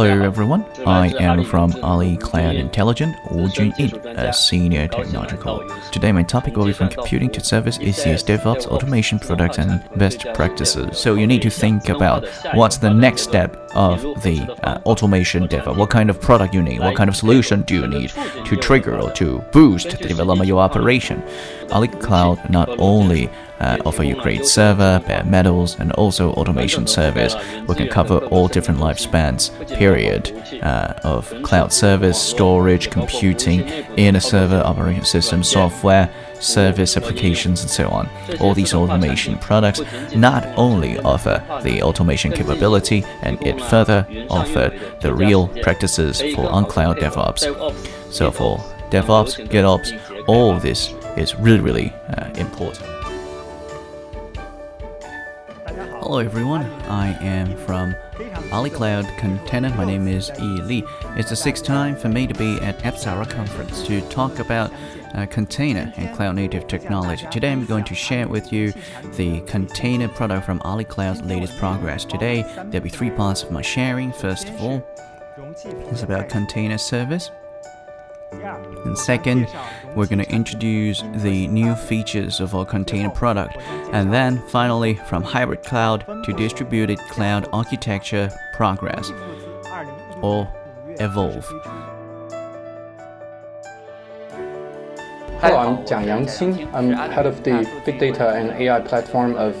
Hello everyone, I am from Ali Cloud Intelligent, Wu Junyin, a senior technological. Today my topic will be from computing to service, ECS, DevOps, automation products and best practices. So you need to think about what's the next step of the automation DevOps, what kind of product you need, what kind of solution do you need to trigger or to boost the development of your operation. Ali Cloud not only offer you great server, bare metals, and also automation service. We can cover all different lifespans, period, of cloud service, storage, computing, in a server, operation system, software, service applications, and so on. All these automation products not only offer the automation capability, and it further offer the real practices for on-cloud DevOps. So for DevOps, GitOps, all this is really important. Hello everyone, I am from Ali Cloud Container. My name is Yi Li. It's the sixth time for me to be at Apsara Conference to talk about container and cloud native technology. Today I'm going to share with you the container product from Ali Cloud's latest progress. Today there'll be three parts of my sharing. First of all, it's about container service. And second, we're going to introduce the new features of our container product. And then finally, from hybrid cloud to distributed cloud architecture progress or evolve. Hello, I'm Jiang Yangqing. I'm head of the Big Data and AI platform of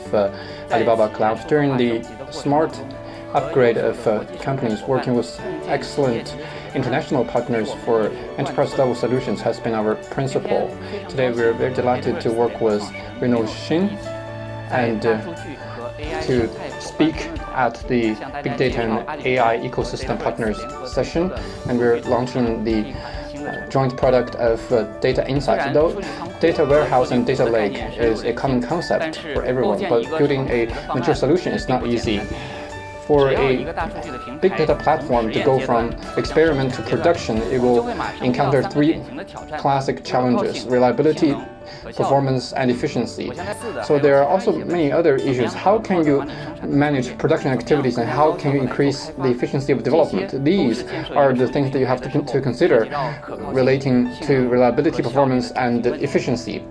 Alibaba Cloud. During the smart upgrade of companies, working with excellent international partners for enterprise-level solutions has been our principle. Today, we're very delighted to work with Renault Xin and to speak at the Big Data and AI ecosystem partners session, and we're launching the joint product of DataInsight. Though data warehouse and data lake is a common concept for everyone, but building a mature solution is not easy. For a big data platform to go from experiment to production, it will encounter three classic challenges: reliability, performance, and efficiency. So there are also many other issues. How can you manage production activities and how can you increase the efficiency of development? These are the things that you have to consider relating to reliability, performance, and efficiency.